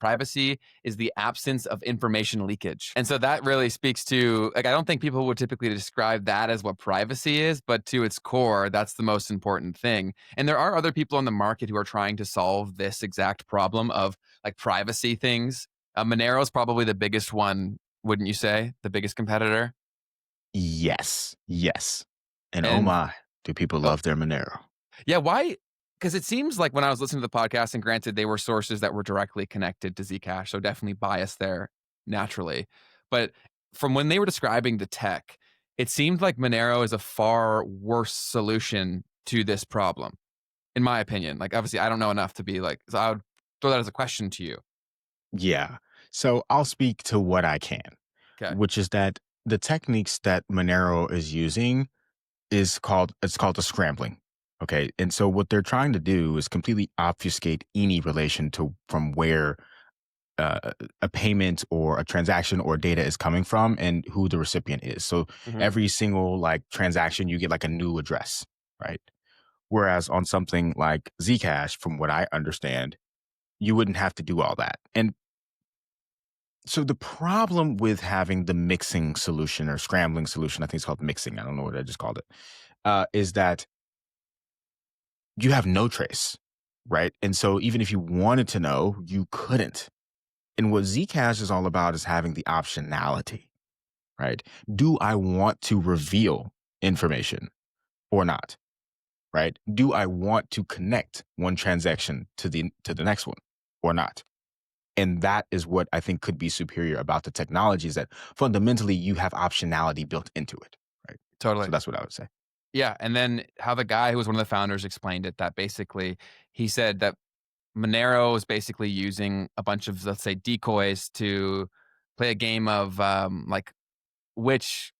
privacy is the absence of information leakage. And so that really speaks to, like, I don't think people would typically describe that as what privacy is, but to its core, that's the most important thing. And there are other people on the market who are trying to solve this exact problem of like privacy things. Monero is probably the biggest one, wouldn't you say? The biggest competitor? Yes. Yes. And oh And my, do people oh, love their Monero. yeah, why? Because it seems like when I was listening to the podcast, and granted, they were sources that were directly connected to Zcash, so definitely biased there naturally. But from when they were describing the tech, it seemed like Monero is a far worse solution to this problem, in my opinion. Like, obviously, I don't know enough to be like, so I would throw that as a question to you. Yeah. So I'll speak to what I can, Okay. which is that the techniques that Monero is using it's called the scrambling. Okay. And so what they're trying to do is completely obfuscate any relation to from where a payment or a transaction or data is coming from and who the recipient is. So Hmm. every single like transaction, you get like a new address, right? Whereas on something like Zcash, from what I understand, you wouldn't have to do all that. And so the problem with having the mixing solution or scrambling solution, I think it's called mixing. I don't know what I just called it, is that you have no trace, right? And so even if you wanted to know, you couldn't. And what Zcash is all about is having the optionality, right? Do I want to reveal information or not, right? Do I want to connect one transaction to the next one or not? And that is what I think could be superior about the technology is that fundamentally you have optionality built into it, right? So Totally. that's what I would say. Yeah. And then how the guy who was one of the founders explained it, that basically he said that Monero is basically using a bunch of, let's say, decoys to play a game of like which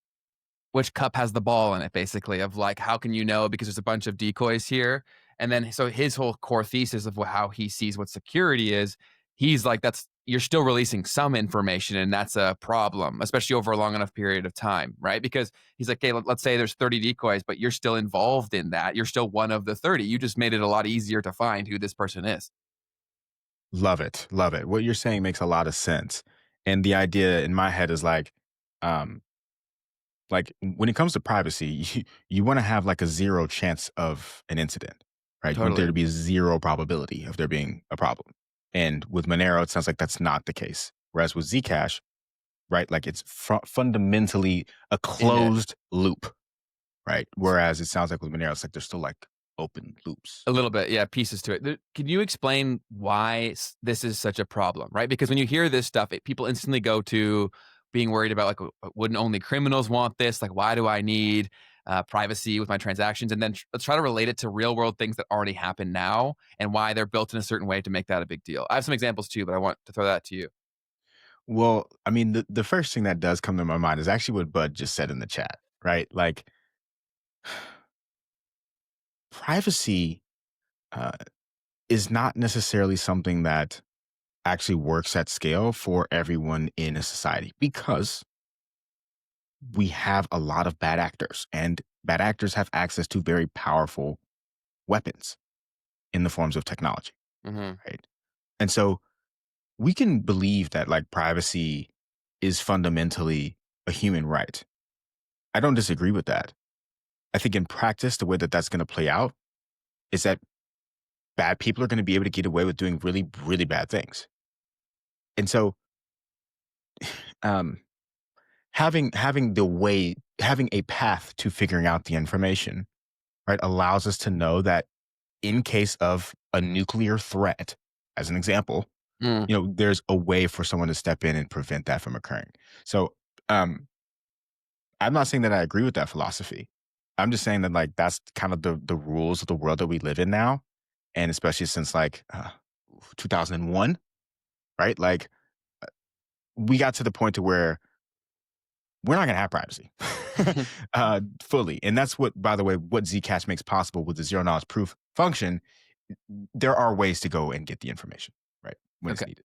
cup has the ball in it, basically, of like how can you know because there's a bunch of decoys here. And then so his whole core thesis of how he sees what security is, he's like, that's, you're still releasing some information, and that's a problem, especially over a long enough period of time, right? Because he's like, hey, let's say there's 30 decoys, but you're still involved in that. You're still one of the 30. You just made it a lot easier to find who this person is. Love it. Love it. What you're saying makes a lot of sense. And the idea in my head is um, like when it comes to privacy, you want to have like a zero chance of an incident, right? You want there Totally. to be zero probability of there being a problem. And with Monero, it sounds like that's not the case. Whereas with Zcash, right, like it's fundamentally a In it. closed loop, right? Whereas it sounds like with Monero, it's like there's still like open loops. A little bit, yeah, pieces to it. Can you explain why this is such a problem, right? Because when you hear this stuff, people instantly go to being worried about, like, wouldn't only criminals want this? Like, why do I need privacy with my transactions? And then let's try to relate it to real world things that already happen now and why they're built in a certain way to make that a big deal. I have some examples too, but I want to throw that to you. Well, I mean, the first thing that does come to my mind is actually what Bud just said in the chat, right? Like privacy uh, is not necessarily something that actually works at scale for everyone in a society because we have a lot of bad actors and bad actors have access to very powerful weapons in the forms of technology, Hmm. right? And so we can believe that like privacy is fundamentally a human right. I don't disagree with that. I think in practice, the way that that's going to play out is that bad people are going to be able to get away with doing really, really bad things. And so, um, having a path to figuring out the information, right, allows us to know that in case of a nuclear threat, as an example, Mm. there's a way for someone to step in and prevent that from occurring. So, um, I'm not saying that I agree with that philosophy. I'm just saying that like that's kind of the rules of the world that we live in now, and especially since like 2001, right? Like we got to the point to where we're not going to have privacy fully, and that's what, by the way, what Zcash makes possible with the zero knowledge proof function. There are ways to go and get the information right when it's Okay. needed.